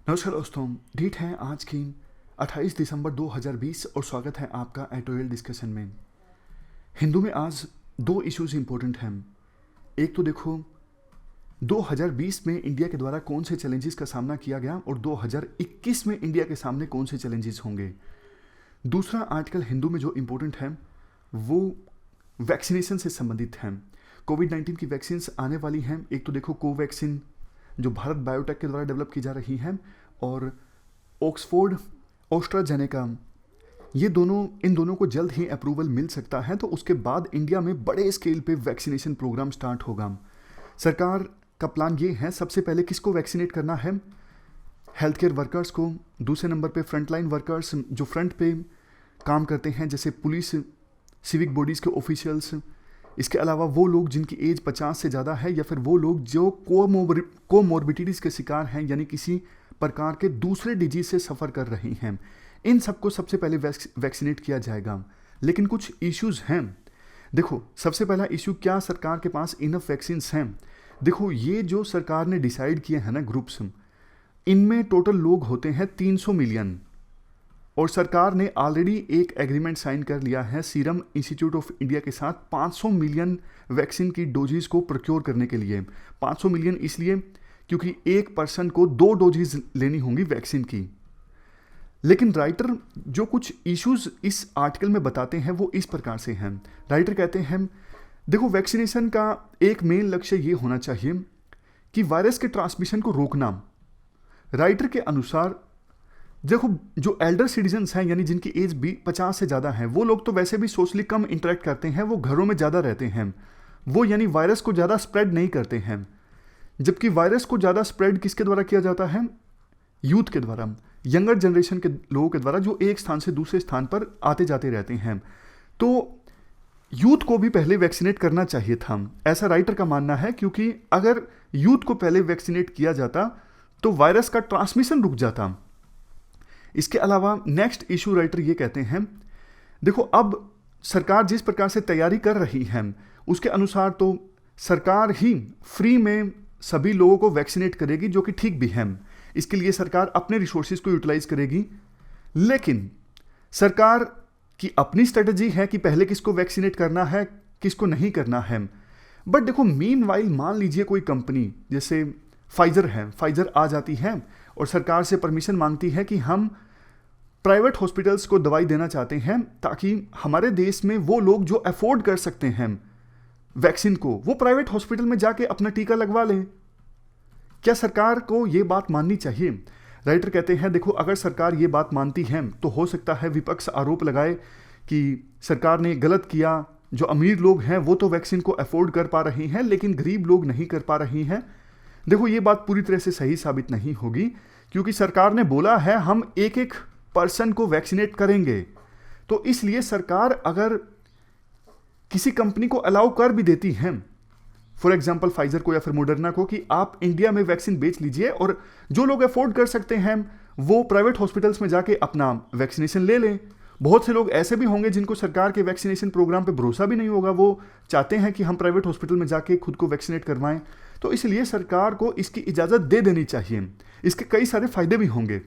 नमस्कार दोस्तों, डेट है आज की 28 दिसंबर 2020 और स्वागत है आपका एटोयल डिस्कशन में। हिंदू में आज दो इश्यूज इंपॉर्टेंट हैं। एक तो देखो 2020 में इंडिया के द्वारा कौन से चैलेंजेस का सामना किया गया और 2021 में इंडिया के सामने कौन से चैलेंजेस होंगे। दूसरा आर्टिकल हिंदू में जो इम्पोर्टेंट है वो वैक्सीनेशन से संबंधित है। कोविड-19 की वैक्सीन आने वाली हैं। एक तो देखो कोवैक्सीन जो भारत बायोटेक के द्वारा डेवलप की जा रही है और ऑक्सफोर्ड एस्ट्राजेनेका, इन दोनों को जल्द ही अप्रूवल मिल सकता है। तो उसके बाद इंडिया में बड़े स्केल पे वैक्सीनेशन प्रोग्राम स्टार्ट होगा। सरकार का प्लान ये है, सबसे पहले किसको वैक्सीनेट करना है? हेल्थ केयर वर्कर्स को। दूसरे नंबर पे फ्रंटलाइन वर्कर्स जो फ्रंट पे काम करते हैं, जैसे पुलिस, सिविक बॉडीज़ के ऑफिशियल्स। इसके अलावा वो लोग जिनकी एज 50 से ज़्यादा है या फिर वो लोग जो कोमोर्बिडिटीज़ के शिकार हैं, यानी किसी प्रकार के दूसरे डिजीज से सफ़र कर रही हैं। इन सबको सबसे पहले वैक्सीनेट किया जाएगा। लेकिन कुछ इश्यूज़ हैं। देखो, सबसे पहला इशू, क्या सरकार के पास इनफ वैक्सीन्स हैं? देखो, ये जो सरकार ने डिसाइड किए हैं ना ग्रुप्स, इनमें टोटल लोग होते हैं 300 मिलियन और सरकार ने ऑलरेडी एक एग्रीमेंट साइन कर लिया है सीरम इंस्टीट्यूट ऑफ इंडिया के साथ 500 मिलियन वैक्सीन की डोजेज को प्रोक्योर करने के लिए। 500 मिलियन इसलिए क्योंकि एक पर्सन को 2 डोजेज लेनी होंगी वैक्सीन की। लेकिन राइटर जो कुछ इश्यूज इस आर्टिकल में बताते हैं वो इस प्रकार से हैं। राइटर कहते हैं, देखो, वैक्सीनेशन का एक मेन लक्ष्य ये होना चाहिए कि वायरस के ट्रांसमिशन को रोकना। राइटर के अनुसार देखो, जो एल्डर सिटीजन्स हैं, यानी जिनकी एज 50 से ज़्यादा है, वो लोग तो वैसे भी सोशली कम इंटरेक्ट करते हैं, वो घरों में ज़्यादा रहते हैं, वो यानी वायरस को ज़्यादा स्प्रेड नहीं करते हैं। जबकि वायरस को ज़्यादा स्प्रेड किसके द्वारा किया जाता है? यूथ के द्वारा, यंगर जनरेशन के लोगों के द्वारा, जो एक स्थान से दूसरे स्थान पर आते जाते रहते हैं। तो यूथ को भी पहले वैक्सीनेट करना चाहिए था, ऐसा राइटर का मानना है, क्योंकि अगर यूथ को पहले वैक्सीनेट किया जाता तो वायरस का ट्रांसमिशन रुक जाता। इसके अलावा नेक्स्ट इशू राइटर ये कहते हैं, देखो, अब सरकार जिस प्रकार से तैयारी कर रही है उसके अनुसार तो सरकार ही फ्री में सभी लोगों को वैक्सीनेट करेगी, जो कि ठीक भी है। इसके लिए सरकार अपने रिसोर्सेज को यूटिलाइज करेगी। लेकिन सरकार की अपनी स्ट्रेटजी है कि पहले किसको वैक्सीनेट करना है, किसको नहीं करना है। बट देखो, मीनवाइल मान लीजिए कोई कंपनी जैसे फाइजर है, फाइजर आ जाती है और सरकार से परमिशन मांगती है कि हम प्राइवेट हॉस्पिटल्स को दवाई देना चाहते हैं ताकि हमारे देश में वो लोग जो अफोर्ड कर सकते हैं वैक्सीन को, वो प्राइवेट हॉस्पिटल में जाके अपना टीका लगवा लें। क्या सरकार को ये बात माननी चाहिए? राइटर कहते हैं, देखो, अगर सरकार ये बात मानती है तो हो सकता है विपक्ष आरोप लगाए कि सरकार ने गलत किया। जो अमीर लोग हैं वो तो वैक्सीन को अफोर्ड कर पा रही हैं, लेकिन गरीब लोग नहीं कर पा रही हैं। देखो, ये बात पूरी तरह से सही साबित नहीं होगी, क्योंकि सरकार ने बोला है हम एक एक पर्सन को वैक्सीनेट करेंगे। तो इसलिए सरकार अगर किसी कंपनी को अलाउ कर भी देती है, फॉर एग्जांपल फाइजर को या फिर मॉडर्ना को, कि आप इंडिया में वैक्सीन बेच लीजिए और जो लोग अफोर्ड कर सकते हैं वो प्राइवेट हॉस्पिटल्स में जाके अपना वैक्सीनेशन ले लें। बहुत से लोग ऐसे भी होंगे जिनको सरकार के वैक्सीनेशन प्रोग्राम पे भरोसा भी नहीं होगा, वो चाहते हैं कि हम प्राइवेट हॉस्पिटल में जाके खुद को वैक्सीनेट करवाएं। तो इसलिए सरकार को इसकी इजाज़त दे देनी चाहिए। इसके कई सारे फायदे भी होंगे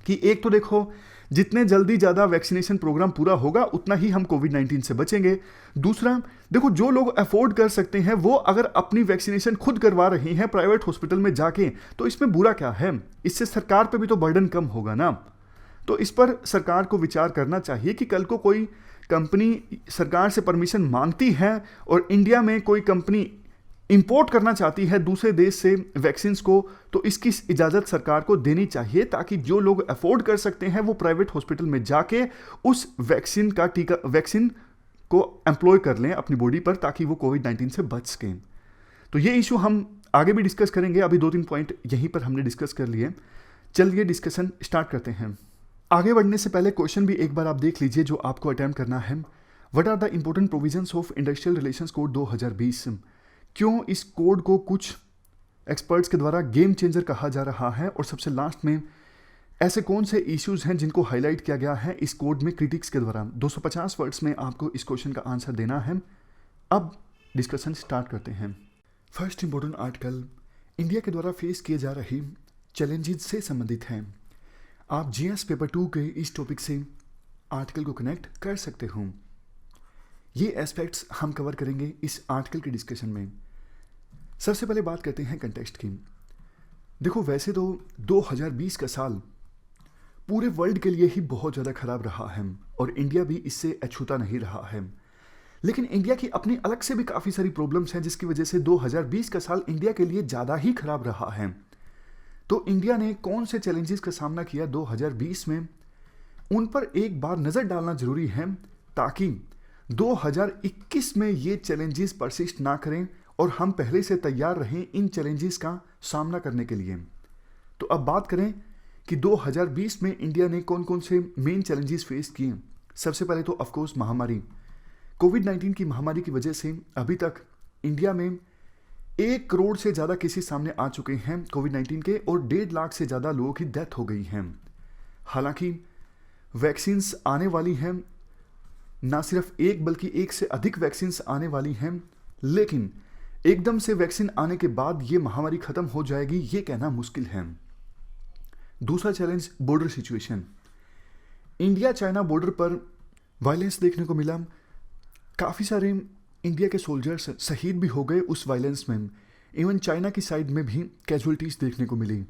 कि एक तो देखो, जितने जल्दी ज़्यादा वैक्सीनेशन प्रोग्राम पूरा होगा उतना ही हम कोविड-19 से बचेंगे। दूसरा, देखो, जो लोग अफोर्ड कर सकते हैं वो अगर अपनी वैक्सीनेशन खुद करवा रही हैं प्राइवेट हॉस्पिटल में जाके, तो इसमें बुरा क्या है? इससे सरकार पे भी तो बर्डन कम होगा ना। तो इस पर सरकार को विचार करना चाहिए कि कल को कोई कंपनी सरकार से परमिशन मांगती है और इंडिया में कोई कंपनी इंपोर्ट करना चाहती है दूसरे देश से वैक्सीन्स को, तो इसकी इजाज़त सरकार को देनी चाहिए, ताकि जो लोग अफोर्ड कर सकते हैं वो प्राइवेट हॉस्पिटल में जाके उस वैक्सीन को एम्प्लॉय कर लें अपनी बॉडी पर, ताकि वो कोविड-19 से बच सकें। तो ये इशू हम आगे भी डिस्कस करेंगे। अभी 2-3 पॉइंट यहीं पर हमने डिस्कस कर लिए। चलिए डिस्कशन स्टार्ट करते हैं। आगे बढ़ने से पहले क्वेश्चन भी एक बार आप देख लीजिए जो आपको अटेम्प्ट करना है। What are the important provisions of industrial relations code 2020? क्यों इस कोड को कुछ एक्सपर्ट्स के द्वारा गेम चेंजर कहा जा रहा है? और सबसे लास्ट में, ऐसे कौन से इश्यूज हैं जिनको हाईलाइट किया गया है इस कोड में क्रिटिक्स के द्वारा? 250 वर्ड्स में आपको इस क्वेश्चन का आंसर देना है। अब डिस्कशन स्टार्ट करते हैं। फर्स्ट इंपॉर्टेंट आर्टिकल, इंडिया के द्वारा फेस किए जा रही चैलेंजेस से संबंधित हैं। आप जीएस पेपर 2 के इस टॉपिक से आर्टिकल को कनेक्ट कर सकते हो। ये एस्पेक्ट्स हम कवर करेंगे इस आर्टिकल के डिस्कशन में। सबसे पहले बात करते हैं कंटेक्स्ट की। देखो, वैसे तो 2020 का साल पूरे वर्ल्ड के लिए ही बहुत ज़्यादा खराब रहा है और इंडिया भी इससे अछूता नहीं रहा है। लेकिन इंडिया की अपनी अलग से भी काफ़ी सारी प्रॉब्लम्स हैं जिसकी वजह से 2020 का साल इंडिया के लिए ज़्यादा ही खराब रहा है। तो इंडिया ने कौन से चैलेंजेस का सामना किया 2020 में, उन पर एक बार नज़र डालना ज़रूरी है ताकि 2021 में ये चैलेंजेस परसिस्ट ना करें और हम पहले से तैयार रहें इन चैलेंजेस का सामना करने के लिए। तो अब बात करें कि 2020 में इंडिया ने कौन कौन से मेन चैलेंजेस फेस किए। सबसे पहले तो ऑफकोर्स महामारी कोविड-19 की महामारी की वजह से अभी तक इंडिया में 1 करोड़ से ज़्यादा केसेस सामने आ चुके हैं कोविड-19 के और 1.5 लाख से ज़्यादा लोगों की डेथ हो गई हैं। हालांकि वैक्सीन्स आने वाली हैं, ना सिर्फ एक बल्कि एक से अधिक वैक्सीन्स आने वाली हैं, लेकिन एकदम से वैक्सीन आने के बाद ये महामारी ख़त्म हो जाएगी ये कहना मुश्किल है। दूसरा challenge border situation. India China border पर वायलेंस देखने को मिला। काफ़ी सारे इंडिया के सोल्जर्स शहीद भी हो गए उस वायलेंस में। इवन चाइना की साइड में भी कैजुअलिटीज़ देखने को मिली।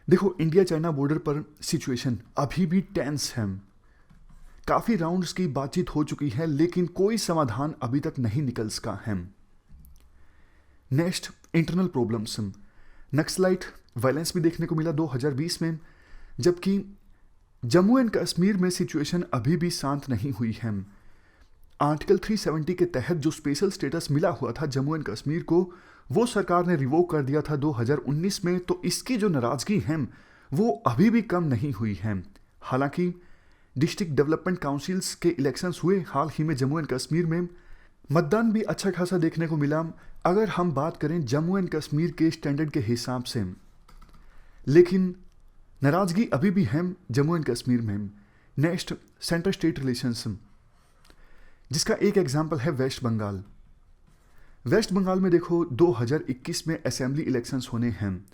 देखो, इंडिया चाइना बॉर्डर पर सिचुएशन अभी भी टेंस है। काफ़ी राउंड्स की बातचीत हो चुकी है लेकिन कोई समाधान अभी तक नहीं निकल सका है। Next, internal problems. Naxalite violence भी देखने को मिला 2020 में, जबकि जम्मू एंड कश्मीर में सिचुएशन अभी भी शांत नहीं हुई है। आर्टिकल 370 के तहत जो स्पेशल स्टेटस मिला हुआ था जम्मू एंड कश्मीर को, वो सरकार ने रिवोक कर दिया था 2019 में। तो इसकी जो नाराज़गी है वो अभी भी कम नहीं हुई है। हालांकि डिस्ट्रिक्ट डेवलपमेंट काउंसिल्स के इलेक्शंस हुए हाल ही में जम्मू एंड कश्मीर में, मतदान भी अच्छा खासा देखने को मिला अगर हम बात करें जम्मू एंड कश्मीर के स्टैंडर्ड के हिसाब से। लेकिन नाराज़गी अभी भी है जम्मू एंड कश्मीर में। नेक्स्ट, सेंटर स्टेट रिलेशंस, जिसका एक एग्जाम्पल है वेस्ट बंगाल। वेस्ट बंगाल में देखो, 2021 में असेंबली इलेक्शंस होने हैं।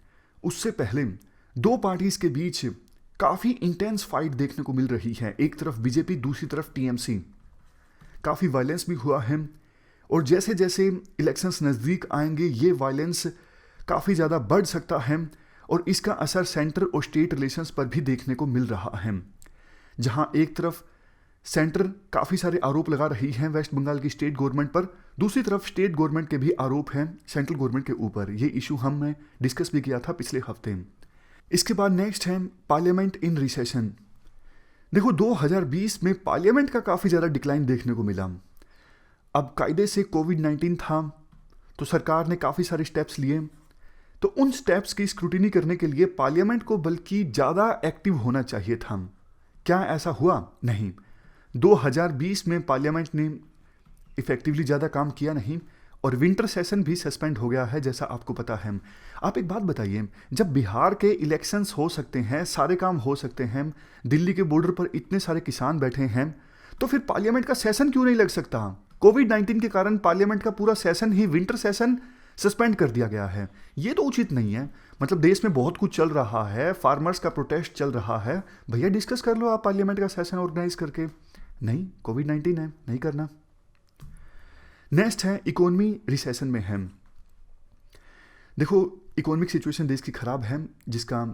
उससे पहले दो पार्टीज के बीच काफ़ी इंटेंस फाइट देखने को मिल रही है। एक तरफ बीजेपी, दूसरी तरफ टीएमसी। काफ़ी वायलेंस भी हुआ है और जैसे जैसे इलेक्शंस नज़दीक आएंगे ये वायलेंस काफ़ी ज़्यादा बढ़ सकता है और इसका असर सेंटर और स्टेट रिलेशंस पर भी देखने को मिल रहा है। जहां एक तरफ सेंटर काफ़ी सारे आरोप लगा रही है वेस्ट बंगाल की स्टेट गवर्नमेंट पर, दूसरी तरफ स्टेट गवर्नमेंट के भी आरोप हैं सेंट्रल गवर्नमेंट के ऊपर। ये इशू हमने डिस्कस भी किया था पिछले हफ्ते। इसके बाद नेक्स्ट है पार्लियामेंट इन रिसेशन। देखो, 2020 में पार्लियामेंट का काफ़ी ज़्यादा डिक्लाइन देखने को मिला। अब कायदे से कोविड-19 था तो सरकार ने काफ़ी सारे स्टेप्स लिए, तो उन स्टेप्स की स्क्रूटिनी करने के लिए पार्लियामेंट को बल्कि ज़्यादा एक्टिव होना चाहिए था। क्या ऐसा हुआ? नहीं। 2020 में पार्लियामेंट ने इफेक्टिवली ज़्यादा काम किया नहीं और विंटर सेशन भी सस्पेंड हो गया है, जैसा आपको पता है। आप एक बात बताइए, जब बिहार के इलेक्शंस हो सकते हैं, सारे काम हो सकते हैं, दिल्ली के बॉर्डर पर इतने सारे किसान बैठे हैं, तो फिर पार्लियामेंट का सेशन क्यों नहीं लग सकता? कोविड-19 के कारण पार्लियामेंट का पूरा सेशन ही, विंटर सेशन, सस्पेंड कर दिया गया है। ये तो उचित नहीं है। मतलब देश में बहुत कुछ चल रहा है, फार्मर्स का प्रोटेस्ट चल रहा है, भैया डिस्कस कर लो आप पार्लियामेंट का सेशन ऑर्गेनाइज करके। नहीं, कोविड-19 है, नहीं करना। नेक्स्ट है इकोनॉमी रिसेशन में है। देखो, इकोनॉमिक सिचुएशन देश की खराब है जिसका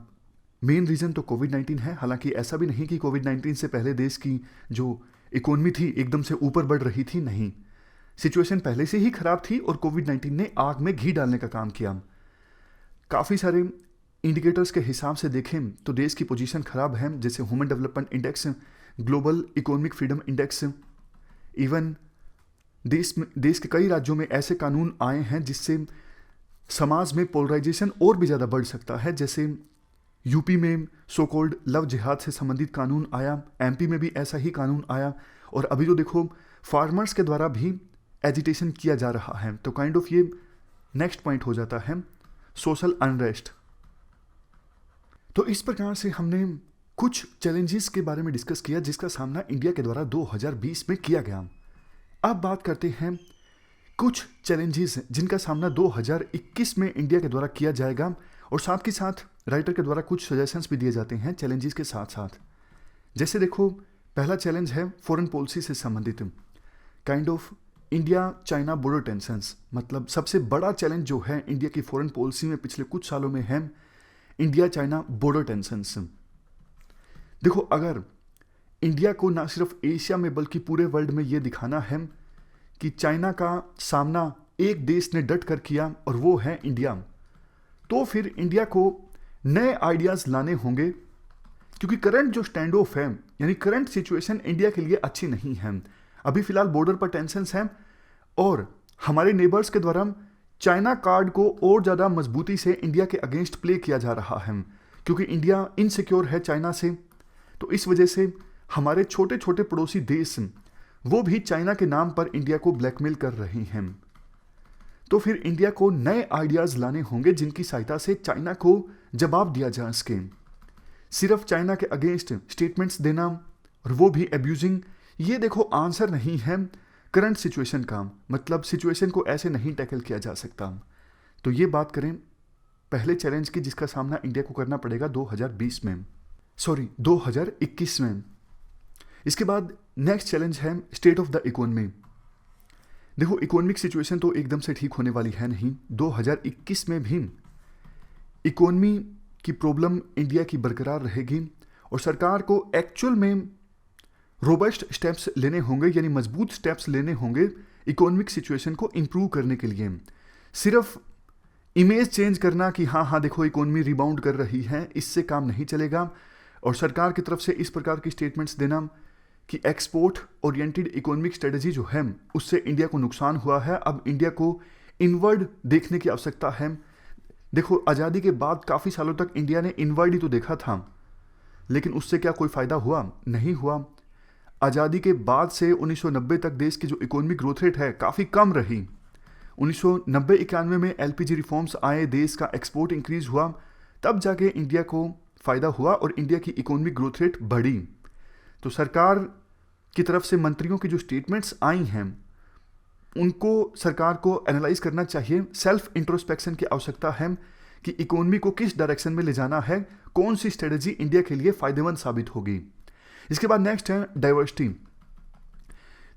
मेन रीजन तो कोविड-19 है। हालांकि ऐसा भी नहीं कि कोविड-19 से पहले देश की जो इकोनॉमी थी एकदम से ऊपर बढ़ रही थी, नहीं। सिचुएशन पहले से ही खराब थी और कोविड-19 ने आग में घी डालने का काम किया। काफ़ी सारे इंडिकेटर्स के हिसाब से देखें तो देश की पोजीशन खराब है, जैसे human development index, global economic freedom index. Even देश के कई राज्यों में ऐसे कानून आए हैं जिससे समाज में पोलराइजेशन और भी ज़्यादा बढ़ सकता है। जैसे यूपी में सो कॉल्ड लव जिहाद से संबंधित कानून आया, एमपी में भी ऐसा ही कानून आया, और अभी तो देखो फार्मर्स के द्वारा भी एजिटेशन किया जा रहा है। तो काइंड ऑफ ये नेक्स्ट पॉइंट हो जाता है सोशल अनरेस्ट। तो इस प्रकार से हमने कुछ चैलेंजेस के बारे में डिस्कस किया जिसका सामना इंडिया के द्वारा 2020 में किया गया। अब बात करते हैं कुछ चैलेंजेस जिनका सामना 2021 में इंडिया के द्वारा किया जाएगा, और साथ के साथ राइटर के द्वारा कुछ सजेशंस भी दिए जाते हैं चैलेंजेस के साथ साथ। जैसे देखो, पहला चैलेंज है फॉरेन पॉलिसी से संबंधित, kind of India China border tensions. मतलब सबसे बड़ा चैलेंज जो है इंडिया की फॉरेन पॉलिसी में पिछले कुछ सालों में है इंडिया चाइना बॉर्डर टेंशंस। देखो, अगर इंडिया को ना सिर्फ एशिया में बल्कि पूरे वर्ल्ड में ये दिखाना है कि चाइना का सामना एक देश ने डट कर किया और वो है इंडिया, तो फिर इंडिया को नए आइडियाज लाने होंगे, क्योंकि करंट जो स्टैंड ऑफ है यानी करंट सिचुएशन इंडिया के लिए अच्छी नहीं है। अभी फिलहाल बॉर्डर पर टेंशंस हैं और हमारे नेबर्स के द्वारा चाइना कार्ड को और ज़्यादा मजबूती से इंडिया के अगेंस्ट प्ले किया जा रहा है, क्योंकि इंडिया इनसिक्योर है चाइना से। तो इस वजह से हमारे छोटे छोटे पड़ोसी देश वो भी चाइना के नाम पर इंडिया को ब्लैकमेल कर रहे हैं। तो फिर इंडिया को नए आइडियाज लाने होंगे जिनकी सहायता से चाइना को जवाब दिया जा सके। सिर्फ चाइना के अगेंस्ट स्टेटमेंट्स देना और वो भी एब्यूजिंग, ये देखो आंसर नहीं है करंट सिचुएशन का। मतलब सिचुएशन को ऐसे नहीं टैकल किया जा सकता। तो ये बात करें पहले चैलेंज की जिसका सामना इंडिया को करना पड़ेगा 2021 में। इसके बाद नेक्स्ट चैलेंज है स्टेट ऑफ द इकोनॉमी। देखो, इकोनॉमिक सिचुएशन तो एकदम से ठीक होने वाली है नहीं। 2021 में भी इकोनॉमी की प्रॉब्लम इंडिया की बरकरार रहेगी और सरकार को एक्चुअल में रोबस्ट स्टेप्स लेने होंगे, यानी मजबूत स्टेप्स लेने होंगे इकोनॉमिक सिचुएशन को इंप्रूव करने के लिए। सिर्फ इमेज चेंज करना कि हाँ देखो इकोनॉमी रिबाउंड कर रही है, इससे काम नहीं चलेगा। और सरकार की तरफ से इस प्रकार की स्टेटमेंट्स देना कि एक्सपोर्ट ओरिएंटेड इकोनॉमिक स्ट्रेटजी जो है उससे इंडिया को नुकसान हुआ है, अब इंडिया को इनवर्ड देखने की आवश्यकता है। देखो, आज़ादी के बाद काफ़ी सालों तक इंडिया ने इनवर्ड ही तो देखा था, लेकिन उससे क्या कोई फ़ायदा हुआ? नहीं हुआ। आज़ादी के बाद से 1990 तक देश की जो इकोनॉमिक ग्रोथ रेट है काफ़ी कम रही। 1990-91 में एलपीजी रिफॉर्म्स आए, देश का एक्सपोर्ट इंक्रीज हुआ, तब जाके इंडिया को फ़ायदा हुआ और इंडिया की इकोनॉमिक ग्रोथ रेट बढ़ी। तो सरकार की तरफ से मंत्रियों की जो स्टेटमेंट्स आई हैं उनको सरकार को एनालाइज करना चाहिए। सेल्फ इंट्रोस्पेक्शन की आवश्यकता है कि इकोनॉमी को किस डायरेक्शन में ले जाना है, कौन सी स्ट्रेटजी इंडिया के लिए फ़ायदेमंद साबित होगी। इसके बाद नेक्स्ट है डाइवर्सिटी।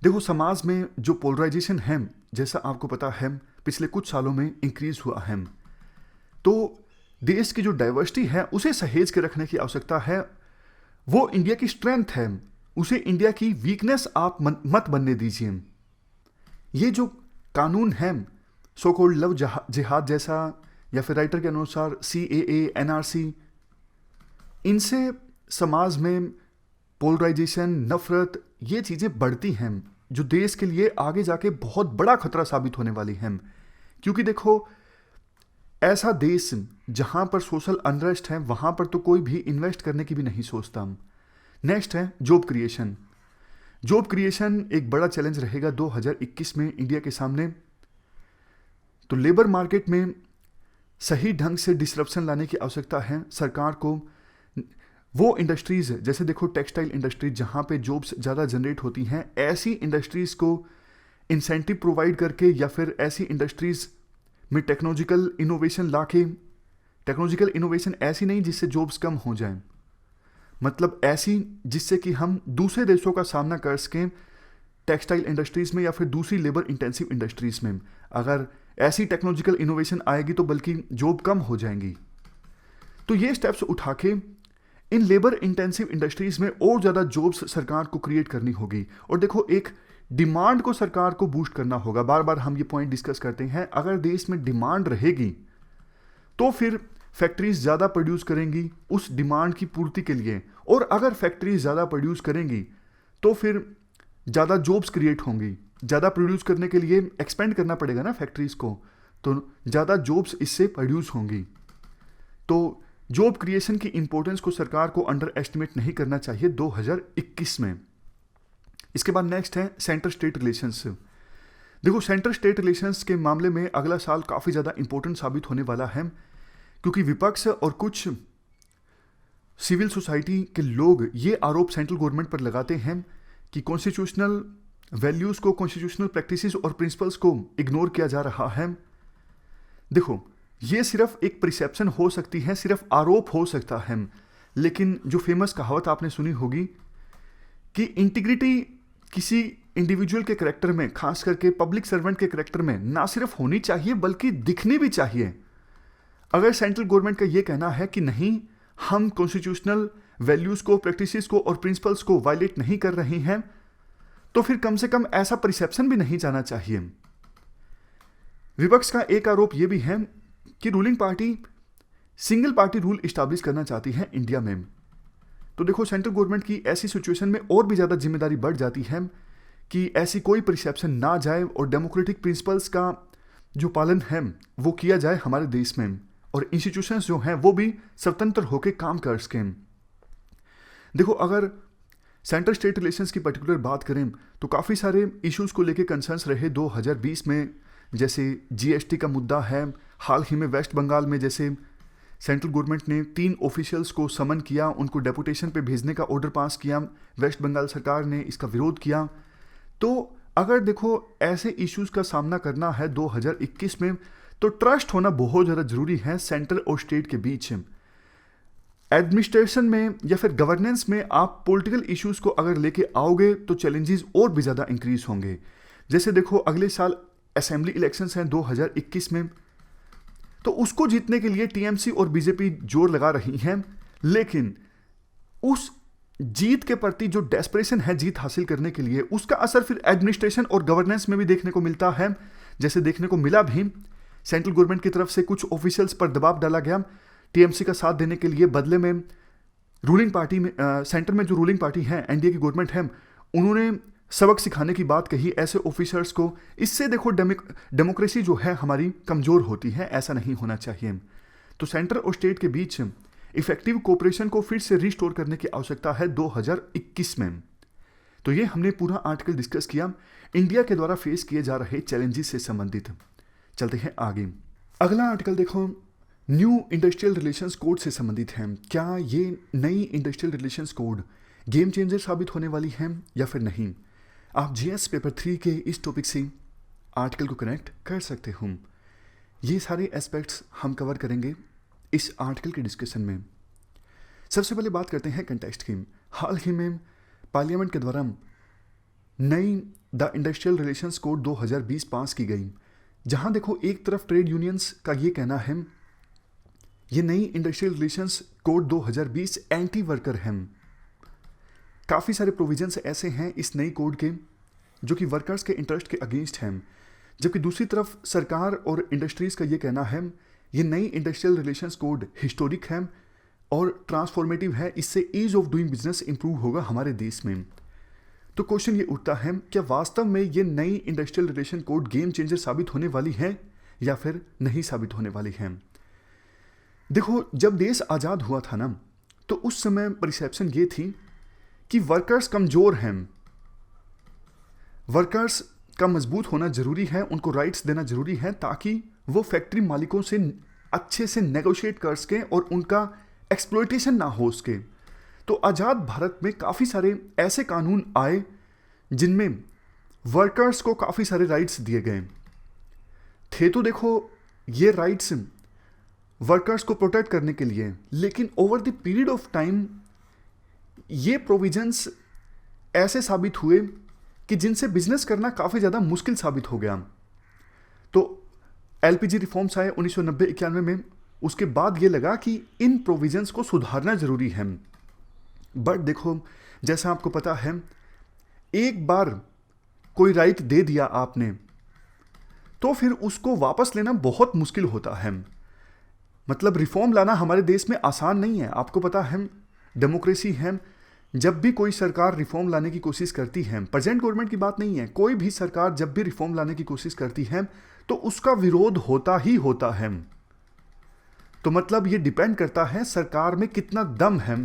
देखो, समाज में जो पोलराइजेशन है, जैसा आपको पता है पिछले कुछ सालों में इंक्रीज हुआ है, तो देश की जो डाइवर्सिटी है उसे सहेज के रखने की आवश्यकता है। वो इंडिया की स्ट्रेंथ है, उसे इंडिया की वीकनेस आप मत बनने दीजिए। ये जो कानून है सो कॉल्ड लव जिहाद जैसा, या फिर राइटर के अनुसार CAA, NRC, इनसे समाज में पोलराइजेशन, नफरत, ये चीज़ें बढ़ती हैं जो देश के लिए आगे जाके बहुत बड़ा खतरा साबित होने वाली हैं। क्योंकि देखो, ऐसा देश जहां पर सोशल अनरेस्ट है वहां पर तो कोई भी इन्वेस्ट करने की भी नहीं सोचता। नेक्स्ट है जॉब क्रिएशन। जॉब क्रिएशन एक बड़ा चैलेंज रहेगा 2021 में इंडिया के सामने। तो लेबर मार्केट में सही ढंग से डिसरप्शन लाने की आवश्यकता है सरकार को। वो इंडस्ट्रीज, जैसे देखो टेक्सटाइल इंडस्ट्रीज जहाँ पे जॉब्स ज़्यादा जनरेट होती हैं, ऐसी इंडस्ट्रीज़ को इंसेंटिव प्रोवाइड करके या फिर ऐसी इंडस्ट्रीज़ में टेक्नोलॉजिकल इनोवेशन लाके, टेक्नोलॉजिकल इनोवेशन ऐसी नहीं जिससे जॉब्स कम हो जाएं, मतलब ऐसी जिससे कि हम दूसरे देशों का सामना कर सकें टेक्सटाइल इंडस्ट्रीज़ में या फिर दूसरी लेबर इंटेंसिव इंडस्ट्रीज़ में। अगर ऐसी टेक्नोलॉजिकल इनोवेशन आएगी तो बल्कि जॉब कम हो जाएंगी। तो ये स्टेप्स उठा के इन लेबर इंटेंसिव इंडस्ट्रीज में और ज़्यादा जॉब्स सरकार को क्रिएट करनी होगी। और देखो, एक डिमांड को सरकार को बूस्ट करना होगा। बार बार हम ये पॉइंट डिस्कस करते हैं, अगर देश में डिमांड रहेगी तो फिर फैक्ट्रीज ज़्यादा प्रोड्यूस करेंगी उस डिमांड की पूर्ति के लिए, और अगर फैक्ट्रीज ज़्यादा प्रोड्यूस करेंगी तो फिर ज़्यादा जॉब्स क्रिएट होंगी। ज़्यादा प्रोड्यूस करने के लिए एक्सपेंड करना पड़ेगा ना फैक्ट्रीज को, तो ज़्यादा जॉब्स इससे प्रोड्यूस होंगी। तो जॉब क्रिएशन की इंपॉर्टेंस को सरकार को अंडर एस्टिमेट नहीं करना चाहिए 2021 में। इसके बाद नेक्स्ट है सेंटर स्टेट रिलेशंस। देखो, सेंटर स्टेट रिलेशंस के मामले में अगला साल काफ़ी ज़्यादा इंपॉर्टेंट साबित होने वाला है, क्योंकि विपक्ष और कुछ सिविल सोसाइटी के लोग ये आरोप सेंट्रल गवर्नमेंट पर लगाते हैं कि कॉन्स्टिट्यूशनल वैल्यूज़ को, कॉन्स्टिट्यूशनल प्रैक्टिसेस और प्रिंसिपल्स को इग्नोर किया जा रहा है। देखो, ये सिर्फ एक परसेप्शन हो सकती है, सिर्फ आरोप हो सकता है, लेकिन जो फेमस कहावत आपने सुनी होगी कि इंटीग्रिटी किसी इंडिविजुअल के करेक्टर में, खास करके पब्लिक सर्वेंट के करेक्टर में ना सिर्फ होनी चाहिए बल्कि दिखनी भी चाहिए। अगर सेंट्रल गवर्नमेंट का ये कहना है कि नहीं, हम कॉन्स्टिट्यूशनल वैल्यूज को, प्रैक्टिसेस को और प्रिंसिपल्स को वायलेट नहीं कर रहे हैं, तो फिर कम से कम ऐसा परसेप्शन भी नहीं जाना चाहिए। विपक्ष का एक आरोप यह भी है कि ruling party single party rule establish करना चाहती है इंडिया में। तो देखो, सेंट्रल गवर्नमेंट की ऐसी सिचुएशन में और भी ज़्यादा जिम्मेदारी बढ़ जाती है कि ऐसी कोई परसेप्शन ना जाए और डेमोक्रेटिक प्रिंसिपल्स का जो पालन है वो किया जाए हमारे देश में, और इंस्टीट्यूशंस जो हैं वो भी स्वतंत्र होकर काम कर सकें। देखो, अगर सेंटर स्टेट रिलेशंस की पर्टिकुलर बात करें तो काफ़ी सारे इश्यूज़ को लेके कंसर्न्स रहे 2020 में, जैसे जीएसटी का मुद्दा है। हाल ही में वेस्ट बंगाल में जैसे सेंट्रल गवर्नमेंट ने 3 ऑफिशियल्स को समन किया, उनको डेपुटेशन पे भेजने का ऑर्डर पास किया, वेस्ट बंगाल सरकार ने इसका विरोध किया। तो अगर देखो ऐसे इश्यूज़ का सामना करना है 2021 में, तो ट्रस्ट होना बहुत ज़्यादा ज़रूरी है सेंटर और स्टेट के बीच। एडमिनिस्ट्रेशन में या फिर गवर्नेंस में आप पॉलिटिकल इश्यूज़ को अगर लेके आओगे तो चैलेंजेस और भी ज़्यादा इंक्रीज होंगे। जैसे देखो, अगले साल असेंबली इलेक्शंस हैं 2021 में, तो उसको जीतने के लिए टीएमसी और बीजेपी जोर लगा रही हैं, लेकिन उस जीत के प्रति जो डेस्परेशन है जीत हासिल करने के लिए, उसका असर फिर एडमिनिस्ट्रेशन और गवर्नेंस में भी देखने को मिलता है। जैसे देखने को मिला भी, सेंट्रल गवर्नमेंट की तरफ से कुछ ऑफिशियल्स पर दबाव डाला गया टीएमसी का साथ देने के लिए, बदले में रूलिंग पार्टी में सेंटर में जो रूलिंग पार्टी है, एनडीए की गवर्नमेंट है, उन्होंने सबक सिखाने की बात कही ऐसे ऑफिसर्स को। इससे देखो डेमोक्रेसी जो है हमारी कमज़ोर होती है, ऐसा नहीं होना चाहिए। तो सेंटर और स्टेट के बीच इफेक्टिव कोऑपरेशन को फिर से रिस्टोर करने की आवश्यकता है 2021 में। तो ये हमने पूरा आर्टिकल डिस्कस किया इंडिया के द्वारा फेस किए जा रहे चैलेंजेस से संबंधित। चलते हैं आगे। अगला आर्टिकल देखो, न्यू इंडस्ट्रियल रिलेशंस कोड से संबंधित है। क्या ये नई industrial relations code game changer साबित होने वाली है या फिर नहीं? आप जीएस पेपर 3 के इस टॉपिक से आर्टिकल को कनेक्ट कर सकते हो। ये सारे एस्पेक्ट्स हम कवर करेंगे इस आर्टिकल के डिस्कशन में। सबसे पहले बात करते हैं कंटेक्स्ट की। हाल ही में पार्लियामेंट के द्वारा नई द इंडस्ट्रियल रिलेशंस कोड 2020 पास की गई, जहां देखो एक तरफ ट्रेड यूनियंस का ये कहना है ये नई industrial relations code 2020 anti worker है। काफ़ी सारे प्रोविजंस ऐसे हैं इस नई कोड के जो कि वर्कर्स के इंटरेस्ट के अगेंस्ट हैं, जबकि दूसरी तरफ सरकार और इंडस्ट्रीज़ का ये कहना है ये नई इंडस्ट्रियल रिलेशंस कोड हिस्टोरिक है और ट्रांसफॉर्मेटिव है, इससे ease of doing business improve होगा हमारे देश में। तो क्वेश्चन ये उठता है, क्या वास्तव में ये नई industrial relation code game changer साबित होने वाली है या फिर नहीं साबित होने वाली है? देखो, जब देश आज़ाद हुआ था ना, तो उस समय परसेप्शन ये थी कि वर्कर्स कमज़ोर हैं, वर्कर्स का मजबूत होना ज़रूरी है, उनको राइट्स देना ज़रूरी है ताकि वो फैक्ट्री मालिकों से अच्छे से नेगोशिएट कर सकें और उनका एक्सप्लॉयटेशन ना हो सके। तो आज़ाद भारत में काफ़ी सारे ऐसे कानून आए जिनमें वर्कर्स को काफ़ी सारे राइट्स दिए गए थे। तो देखो, ये राइट्स वर्कर्स को प्रोटेक्ट करने के लिए, लेकिन over the period of time ये प्रोविजंस ऐसे साबित हुए कि जिनसे बिजनेस करना काफ़ी ज़्यादा मुश्किल साबित हो गया। तो एलपीजी रिफॉर्म्स आए 1990-91 में, उसके बाद ये लगा कि इन प्रोविजंस को सुधारना ज़रूरी है। बट देखो, जैसा आपको पता है, एक बार कोई राइट दे दिया आपने तो फिर उसको वापस लेना बहुत मुश्किल होता है। मतलब रिफॉर्म लाना हमारे देश में आसान नहीं है। आपको पता है, डेमोक्रेसी है, जब भी कोई सरकार रिफॉर्म लाने की कोशिश करती है, प्रेजेंट गवर्नमेंट की बात नहीं है, कोई भी सरकार जब भी रिफॉर्म लाने की कोशिश करती है तो उसका विरोध होता ही होता है। तो मतलब ये डिपेंड करता है सरकार में कितना दम है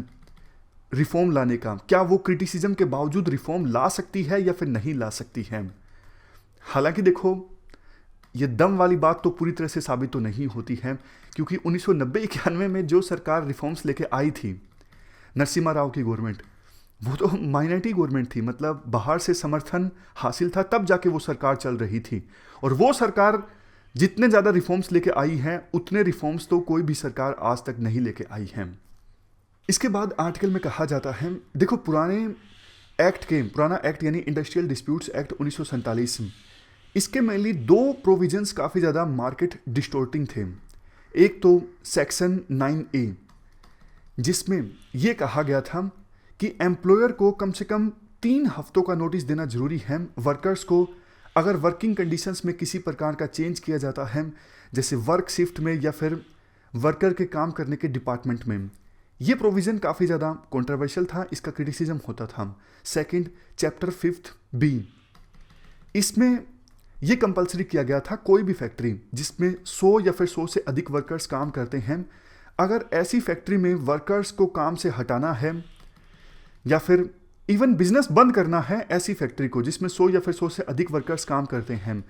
रिफॉर्म लाने का, क्या वो क्रिटिसिज्म के बावजूद रिफॉर्म ला सकती है या फिर नहीं ला सकती है। हालांकि देखो, ये दम वाली बात तो पूरी तरह से साबित तो नहीं होती है, क्योंकि 1990-91 में जो सरकार रिफॉर्म्स लेके आई थी, नरसिम्हा राव की गवर्नमेंट, वो तो माइनॉरिटी गवर्नमेंट थी, मतलब बाहर से समर्थन हासिल था तब जाके वो सरकार चल रही थी। और वो सरकार जितने ज़्यादा रिफॉर्म्स लेके आई हैं उतने रिफॉर्म्स तो कोई भी सरकार आज तक नहीं लेके आई है। इसके बाद आर्टिकल में कहा जाता है, देखो पुराना एक्ट यानी इंडस्ट्रियल डिस्प्यूट्स एक्ट 1947, इसके मेनली दो प्रोविजंस काफ़ी ज़्यादा मार्केट डिस्टोर्टिंग थे। एक तो सेक्शन 9A, जिसमें यह कहा गया था कि एम्प्लॉयर को कम से कम 3 हफ्तों का नोटिस देना जरूरी है वर्कर्स को, अगर वर्किंग कंडीशंस में किसी प्रकार का चेंज किया जाता है, जैसे वर्क शिफ्ट में या फिर वर्कर के काम करने के डिपार्टमेंट में। ये प्रोविज़न काफ़ी ज़्यादा कंट्रोवर्शियल था, इसका क्रिटिसिज्म होता था। सेकंड, चैप्टर 5B, इसमें यह कंपलसरी किया गया था कोई भी फैक्ट्री जिसमें 100 या फिर 100 से अधिक वर्कर्स काम करते हैं, अगर ऐसी फैक्ट्री में वर्कर्स को काम से हटाना है या फिर इवन बिजनेस बंद करना है ऐसी फैक्ट्री को जिसमें 100 या फिर 100 से अधिक वर्कर्स काम करते हैं,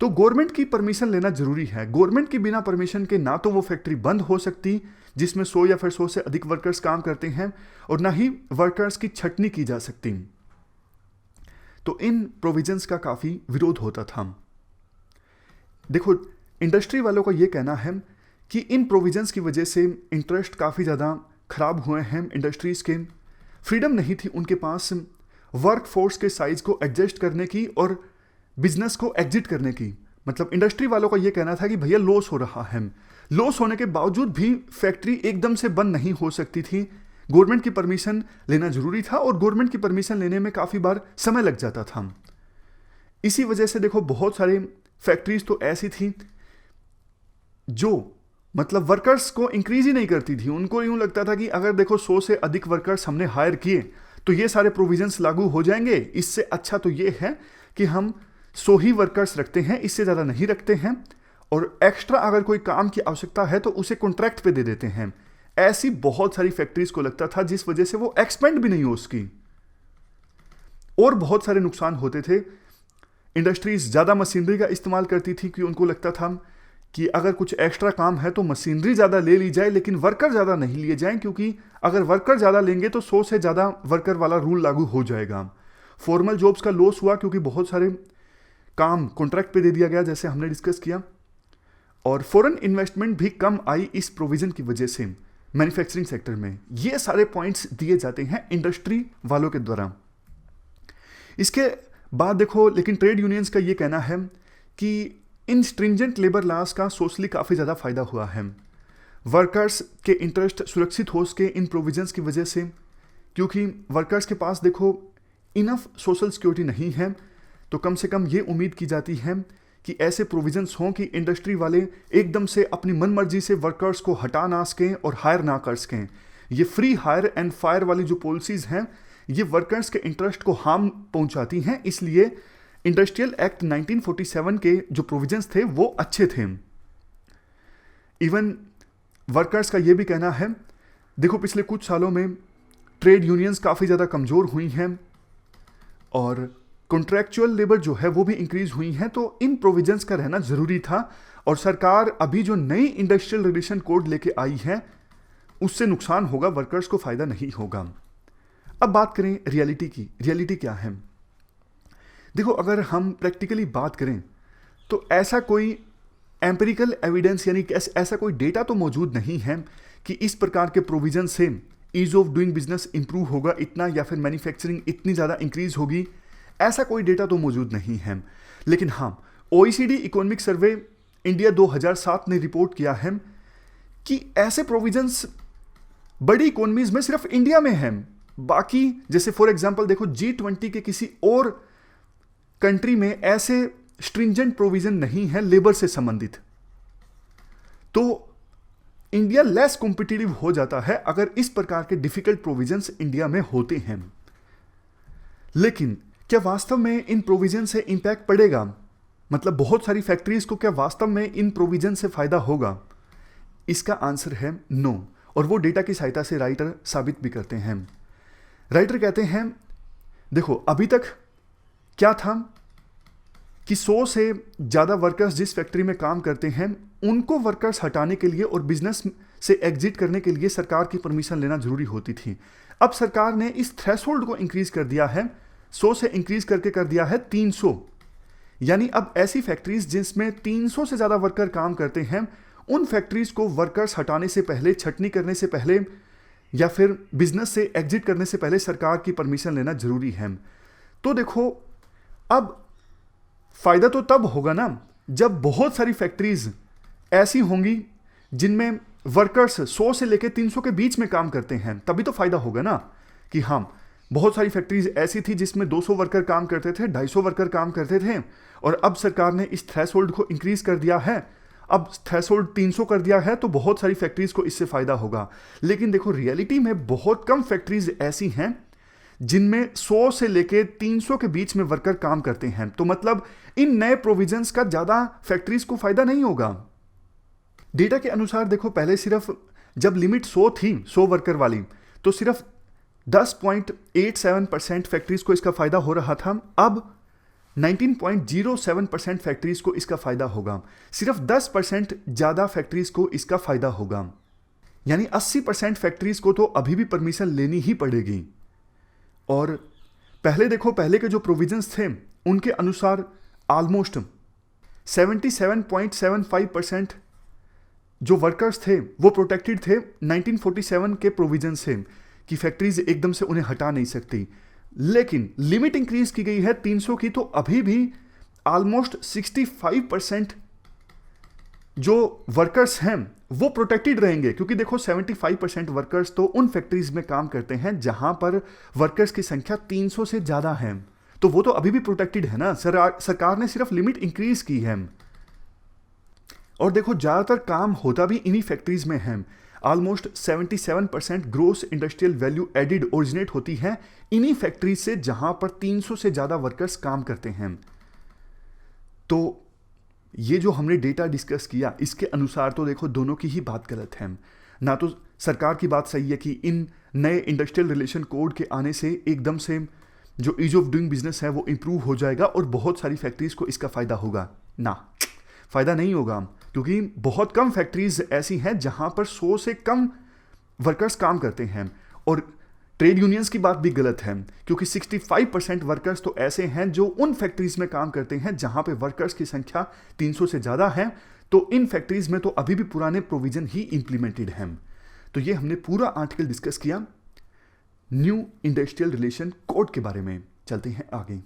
तो गवर्नमेंट की परमिशन लेना जरूरी है। गवर्नमेंट की बिना परमिशन के ना तो वो फैक्ट्री बंद हो सकती जिसमें 100 या फिर 100 से अधिक वर्कर्स काम करते हैं, और ना ही वर्कर्स की छटनी की जा सकती। तो इन प्रोविजंस का काफ़ी विरोध होता था। देखो, इंडस्ट्री वालों का ये कहना है कि इन प्रोविजंस की वजह से इंटरेस्ट काफ़ी ज़्यादा खराब हुए हैं। इंडस्ट्रीज़ के फ्रीडम नहीं थी उनके पास वर्क फोर्स के साइज को एडजस्ट करने की और बिजनेस को एग्जिट करने की। मतलब इंडस्ट्री वालों का ये कहना था कि भैया लॉस हो रहा है, लॉस होने के बावजूद भी फैक्ट्री एकदम से बंद नहीं हो सकती थी, गवर्नमेंट की परमिशन लेना जरूरी था, और गवर्नमेंट की परमिशन लेने में काफ़ी बार समय लग जाता था। इसी वजह से देखो बहुत सारे फैक्ट्रीज तो ऐसी थी जो मतलब वर्कर्स को इंक्रीज ही नहीं करती थी। उनको यूं लगता था कि अगर देखो 100 से अधिक वर्कर्स हमने हायर किए तो ये सारे प्रोविजंस लागू हो जाएंगे, इससे अच्छा तो ये है कि हम 100 ही वर्कर्स रखते हैं, इससे ज़्यादा नहीं रखते हैं, और एक्स्ट्रा अगर कोई काम की आवश्यकता है तो उसे कॉन्ट्रैक्ट पे दे देते हैं। ऐसी बहुत सारी फैक्ट्रीज को लगता था, जिस वजह से वो एक्सपेंड भी नहीं हो उसकी, और बहुत सारे नुकसान होते थे। इंडस्ट्रीज ज़्यादा मशीनरी का इस्तेमाल करती थी कि उनको लगता था कि अगर कुछ एक्स्ट्रा काम है तो मशीनरी ज़्यादा ले ली जाए, लेकिन वर्कर ज़्यादा नहीं लिए जाएं, क्योंकि अगर वर्कर ज़्यादा लेंगे तो 100 से ज़्यादा वर्कर वाला रूल लागू हो जाएगा। फॉर्मल जॉब्स का लॉस हुआ क्योंकि बहुत सारे काम कॉन्ट्रैक्ट पे दे दिया गया, जैसे हमने डिस्कस किया, और फॉरेन इन्वेस्टमेंट भी कम आई इस प्रोविज़न की वजह से मैन्युफैक्चरिंग सेक्टर में। ये सारे पॉइंट्स दिए जाते हैं इंडस्ट्री वालों के द्वारा। इसके बाद देखो, लेकिन ट्रेड यूनियंस का ये कहना है कि इन स्ट्रिंजेंट लेबर लॉस का सोशली काफ़ी ज़्यादा फायदा हुआ है। वर्कर्स के इंटरेस्ट सुरक्षित हो सके इन प्रोविजंस की वजह से, क्योंकि वर्कर्स के पास देखो इनफ सोशल सिक्योरिटी नहीं है, तो कम से कम ये उम्मीद की जाती है कि ऐसे प्रोविजंस हों कि इंडस्ट्री वाले एकदम से अपनी मनमर्जी से वर्कर्स को हटा ना सकें और हायर ना कर सकें। ये फ्री हायर एंड फायर वाली जो पॉलिसीज़ हैं ये वर्कर्स के इंटरेस्ट को हार्म पहुंचाती हैं, इसलिए इंडस्ट्रियल एक्ट 1947 के जो प्रोविजंस थे वो अच्छे थे। इवन वर्कर्स का ये भी कहना है, देखो पिछले कुछ सालों में ट्रेड यूनियंस काफ़ी ज़्यादा कमज़ोर हुई हैं और कॉन्ट्रैक्चुअल लेबर जो है वो भी इंक्रीज हुई हैं, तो इन प्रोविजंस का रहना ज़रूरी था। और सरकार अभी जो नई इंडस्ट्रियल रिलेशन कोड लेके आई है उससे नुकसान होगा, वर्कर्स को फ़ायदा नहीं होगा। अब बात करें रियलिटी की। रियलिटी क्या है? देखो, अगर हम प्रैक्टिकली बात करें तो ऐसा कोई एम्पिरिकल एविडेंस यानी ऐसा कोई डेटा तो मौजूद नहीं है कि इस प्रकार के प्रोविजन से ease of doing business improve होगा इतना, या फिर मैन्युफैक्चरिंग इतनी ज़्यादा इंक्रीज होगी, ऐसा कोई डेटा तो मौजूद नहीं है। लेकिन हाँ, OECD इकोनॉमिक सर्वे इंडिया 2007 ने रिपोर्ट किया है कि ऐसे प्रोविजंस बड़ी इकोनॉमीज में सिर्फ इंडिया में हैं। बाकी जैसे फॉर एग्जांपल देखो G20 के किसी और कंट्री में ऐसे स्ट्रिंजेंट प्रोविजन नहीं है लेबर से संबंधित, तो इंडिया लेस कॉम्पिटिटिव हो जाता है अगर इस प्रकार के डिफिकल्ट प्रोविजंस इंडिया में होते हैं। लेकिन क्या वास्तव में इन प्रोविजन से इंपैक्ट पड़ेगा? मतलब बहुत सारी फैक्ट्रीज को क्या वास्तव में इन प्रोविजन से फायदा होगा? इसका आंसर है नो, और वो डेटा की सहायता से राइटर साबित भी करते हैं। राइटर कहते हैं, देखो अभी तक क्या था कि 100 से ज़्यादा वर्कर्स जिस फैक्ट्री में काम करते हैं उनको वर्कर्स हटाने के लिए और बिजनेस से एग्जिट करने के लिए सरकार की परमिशन लेना जरूरी होती थी। अब सरकार ने इस थ्रेशोल्ड को इंक्रीज कर दिया है, 100 से इंक्रीज करके कर दिया है 300। यानी अब ऐसी फैक्ट्रीज जिसमें 300 से ज़्यादा वर्कर काम करते हैं, उन फैक्ट्रीज को वर्कर्स हटाने से पहले, छटनी करने से पहले या फिर बिजनेस से एग्जिट करने से पहले सरकार की परमिशन लेना जरूरी है। तो देखो, अब फायदा तो तब होगा ना जब बहुत सारी फैक्ट्रीज ऐसी होंगी जिनमें वर्कर्स 100 से लेकर 300 के बीच में काम करते हैं, तभी तो फायदा होगा ना। कि हाँ, बहुत सारी फैक्ट्रीज ऐसी थी जिसमें 200 वर्कर काम करते थे, 250 वर्कर काम करते थे, और अब सरकार ने इस थ्रेशोल्ड को इंक्रीज कर दिया है, अब थ्रेशोल्ड 300 कर दिया है, तो बहुत सारी फैक्ट्रीज को इससे फायदा होगा। लेकिन देखो, रियलिटी में बहुत कम फैक्ट्रीज ऐसी हैं जिनमें 100 से लेकर 300 के बीच में वर्कर काम करते हैं। तो मतलब इन नए प्रोविजंस का ज्यादा फैक्ट्रीज को फायदा नहीं होगा। डेटा के अनुसार देखो, पहले सिर्फ जब लिमिट 100 थी, 100 वर्कर वाली, तो सिर्फ 10.87% फैक्ट्रीज को इसका फायदा हो रहा था। अब 19.07% फैक्ट्रीज को इसका फायदा होगा। सिर्फ 10% ज्यादा फैक्ट्रीज को इसका फायदा होगा, यानी 80% फैक्ट्रीज को तो अभी भी परमिशन लेनी ही पड़ेगी। और पहले देखो, पहले के जो प्रोविजंस थे उनके अनुसार ऑलमोस्ट 77.75% जो वर्कर्स थे वो प्रोटेक्टेड थे 1947 के प्रोविजन से, कि फैक्ट्रीज एकदम से उन्हें हटा नहीं सकती। लेकिन लिमिट इंक्रीज की गई है 300 की, तो अभी भी ऑलमोस्ट 65% जो वर्कर्स हैं वो प्रोटेक्टेड रहेंगे। क्योंकि देखो, 75% वर्कर्स तो उन फैक्ट्रीज में काम करते हैं जहां पर वर्कर्स की संख्या 300 से ज्यादा है, तो वो तो अभी भी प्रोटेक्टेड है ना। सरकार ने सिर्फ लिमिट इंक्रीज की है। और देखो, ज्यादातर काम होता भी इन्हीं फैक्ट्रीज में है। Almost 77% gross industrial value added originate होती है इन्हीं फैक्ट्रीज से जहां पर 300 से ज्यादा वर्कर्स काम करते हैं। तो ये जो हमने डेटा डिस्कस किया, इसके अनुसार तो देखो, दोनों की ही बात गलत है। ना तो सरकार की बात सही है कि इन नए इंडस्ट्रियल रिलेशन कोड के आने से एकदम से जो ईज ऑफ डूइंग बिजनेस है वो इंप्रूव हो जाएगा और बहुत सारी फैक्ट्रीज को इसका फायदा होगा। ना, फायदा नहीं होगा, क्योंकि बहुत कम फैक्ट्रीज ऐसी हैं जहां पर 100 से कम वर्कर्स काम करते हैं। और ट्रेड यूनियंस की बात भी गलत है, क्योंकि 65% वर्कर्स तो ऐसे हैं जो उन फैक्ट्रीज में काम करते हैं जहां पे वर्कर्स की संख्या 300 से ज़्यादा है। तो इन फैक्ट्रीज में तो अभी भी पुराने प्रोविजन ही इंप्लीमेंटेड हैं। तो ये हमने पूरा आर्टिकल डिस्कस किया न्यू इंडस्ट्रियल रिलेशन कोड के बारे में। चलते हैं आगे।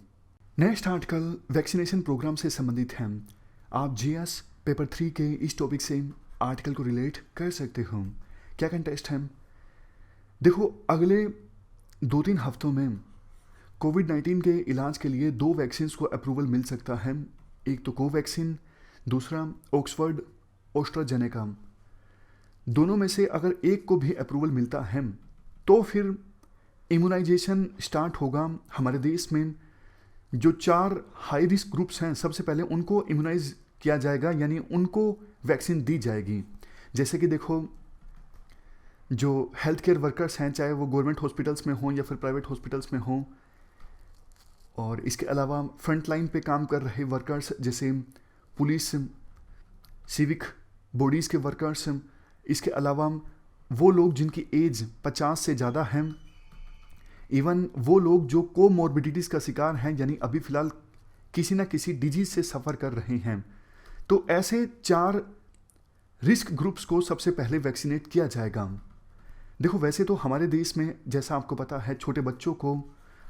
नेक्स्ट आर्टिकल वैक्सीनेशन प्रोग्राम से संबंधित है। आप जीएस पेपर 3 के इस टॉपिक से आर्टिकल को रिलेट कर सकते हो। क्या कंटेस्ट है? देखो, अगले 2-3 हफ्तों में कोविड-19 के इलाज के लिए 2 वैक्सीन को अप्रूवल मिल सकता है। एक तो कोवैक्सीन, दूसरा ऑक्सफर्ड एस्ट्राजेनेका। दोनों में से अगर एक को भी अप्रूवल मिलता है तो फिर इम्यूनाइजेशन स्टार्ट होगा हमारे देश में। जो 4 हाई रिस्क ग्रुप्स हैं, सबसे पहले उनको इम्यूनाइज किया जाएगा, यानी उनको वैक्सीन दी जाएगी। जैसे कि देखो, जो हेल्थ केयर वर्कर्स हैं, चाहे वो गवर्नमेंट हॉस्पिटल्स में हों या फिर प्राइवेट हॉस्पिटल्स में हों, और इसके अलावा फ्रंट लाइन पे काम कर रहे वर्कर्स जैसे पुलिस, सिविक बॉडीज़ के वर्कर्स, इसके अलावा वो लोग जिनकी एज 50 से ज़्यादा है, इवन वो लोग जो कोमॉर्बिडिटीज़ का शिकार हैं, यानी अभी फ़िलहाल किसी ना किसी डिजीज़ से सफ़र कर रहे हैं। तो ऐसे 4 रिस्क ग्रुप्स को सबसे पहले वैक्सीनेट किया जाएगा। देखो, वैसे तो हमारे देश में, जैसा आपको पता है, छोटे बच्चों को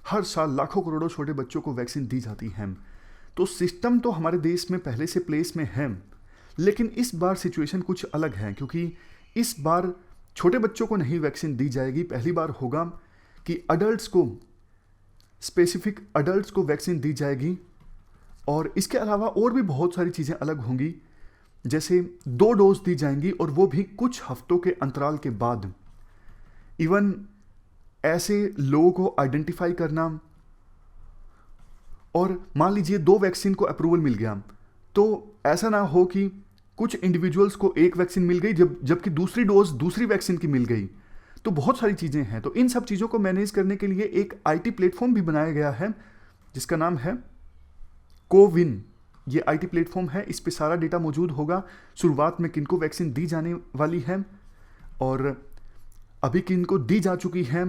हर साल लाखों करोड़ों छोटे बच्चों को वैक्सीन दी जाती है। तो सिस्टम तो हमारे देश में पहले से प्लेस में है, लेकिन इस बार सिचुएशन कुछ अलग है, क्योंकि इस बार छोटे बच्चों को नहीं वैक्सीन दी जाएगी। पहली बार होगा कि अडल्ट्स को, स्पेसिफिक अडल्ट्स को वैक्सीन दी जाएगी। और इसके अलावा और भी बहुत सारी चीज़ें अलग होंगी, जैसे 2 डोज दी जाएंगी और वो भी कुछ हफ्तों के अंतराल के बाद। इवन ऐसे लोगों को आइडेंटिफाई करना, और मान लीजिए 2 वैक्सीन को अप्रूवल मिल गया, तो ऐसा ना हो कि कुछ इंडिविजुअल्स को एक वैक्सीन मिल गई जबकि दूसरी डोज दूसरी वैक्सीन की मिल गई। तो बहुत सारी चीज़ें हैं। तो इन सब चीज़ों को मैनेज करने के लिए एक आईटी प्लेटफॉर्म भी बनाया गया है जिसका नाम है कोविन। ये आईटी प्लेटफॉर्म है, इस पे सारा डेटा मौजूद होगा। शुरुआत में किनको वैक्सीन दी जाने वाली है और अभी किनको दी जा चुकी है,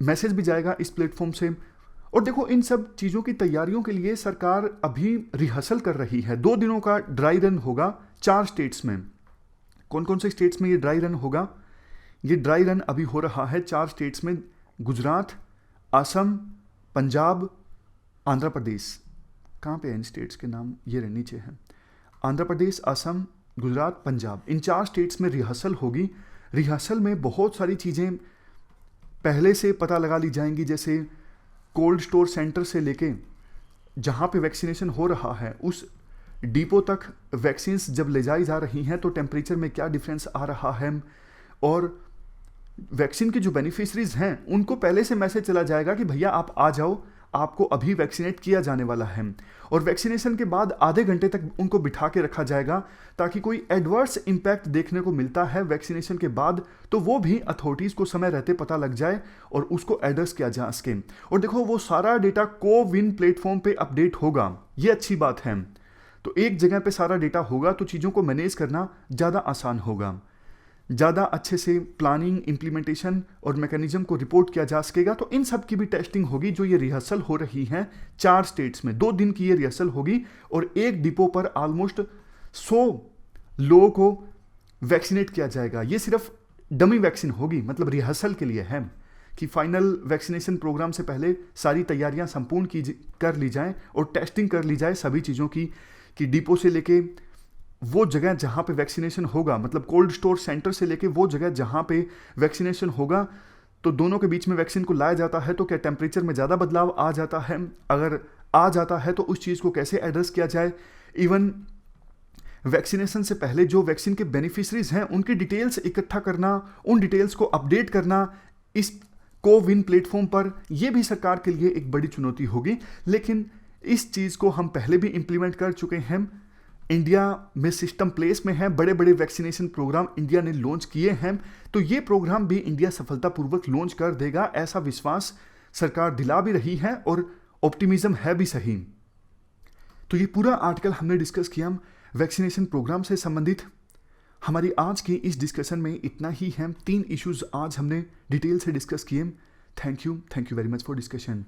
मैसेज भी जाएगा इस प्लेटफॉर्म से। और देखो इन सब चीज़ों की तैयारियों के लिए सरकार अभी रिहर्सल कर रही है। 2 दिनों का ड्राई रन होगा 4 स्टेट्स में। कौन कौन से स्टेट्स में ये ड्राई रन होगा? ये ड्राई रन अभी हो रहा है 4 स्टेट्स में, गुजरात, असम, पंजाब, आंध्र प्रदेश। कहाँ पे हैं इन स्टेट्स के नाम? ये रहे नीचे हैं। आंध्र प्रदेश, असम, गुजरात, पंजाब, इन 4 स्टेट्स में रिहर्सल होगी। रिहर्सल में बहुत सारी चीज़ें पहले से पता लगा ली जाएंगी, जैसे कोल्ड स्टोर सेंटर से लेके जहाँ पे वैक्सीनेशन हो रहा है उस डिपो तक वैक्सीन्स जब ले जाई जा रही हैं तो टेम्परेचर में क्या डिफरेंस आ रहा है, और वैक्सीन के जो बेनिफिशरीज हैं उनको पहले से मैसेज चला जाएगा कि भैया आप आ जाओ, आपको अभी वैक्सीनेट किया जाने वाला है। और वैक्सीनेशन के बाद आधे घंटे तक उनको बिठा के रखा जाएगा, ताकि कोई एडवर्स इम्पैक्ट देखने को मिलता है वैक्सीनेशन के बाद तो वो भी अथॉरिटीज़ को समय रहते पता लग जाए और उसको एड्रेस किया जा सके। और देखो वो सारा डेटा कोविन प्लेटफॉर्म पे अपडेट होगा, ये अच्छी बात है। तो एक जगह पे सारा डेटा होगा तो चीज़ों को मैनेज करना ज़्यादा आसान होगा, ज़्यादा अच्छे से प्लानिंग, इम्प्लीमेंटेशन और मैकेनिज्म को रिपोर्ट किया जा सकेगा। तो इन सब की भी टेस्टिंग होगी। जो ये रिहर्सल हो रही है 4 स्टेट्स में, 2 दिन की ये रिहर्सल होगी और एक डिपो पर ऑलमोस्ट 100 लोगों को वैक्सीनेट किया जाएगा। ये सिर्फ डमी वैक्सीन होगी, मतलब रिहर्सल के लिए है कि फाइनल वैक्सीनेशन प्रोग्राम से पहले सारी तैयारियां संपूर्ण कर ली जाएं और टेस्टिंग कर ली जाए सभी चीज़ों की, कि डिपो से लेके वो जगह जहाँ पे वैक्सीनेशन होगा, मतलब कोल्ड स्टोर सेंटर से लेके वो जगह जहाँ पे वैक्सीनेशन होगा, तो दोनों के बीच में वैक्सीन को लाया जाता है तो क्या टेम्परेचर में ज़्यादा बदलाव आ जाता है? अगर आ जाता है तो उस चीज़ को कैसे एड्रेस किया जाए? इवन वैक्सीनेशन से पहले जो वैक्सीन के बेनिफिशरीज हैं उनकी डिटेल्स इकट्ठा करना, उन डिटेल्स को अपडेट करना इस कोविन प्लेटफॉर्म पर, यह भी सरकार के लिए एक बड़ी चुनौती होगी। लेकिन इस चीज़ को हम पहले भी इम्प्लीमेंट कर चुके हैं। इंडिया में सिस्टम प्लेस में है, बड़े बड़े वैक्सीनेशन प्रोग्राम इंडिया ने लॉन्च किए हैं, तो ये प्रोग्राम भी इंडिया सफलतापूर्वक लॉन्च कर देगा, ऐसा विश्वास सरकार दिला भी रही है और ऑप्टिमिज्म है भी सही। तो ये पूरा आर्टिकल हमने डिस्कस किया वैक्सीनेशन प्रोग्राम से संबंधित। हमारी आज की इस डिस्कशन में इतना ही है। 3 इश्यूज आज हमने डिटेल से डिस्कस किए। Thank you very much for discussion.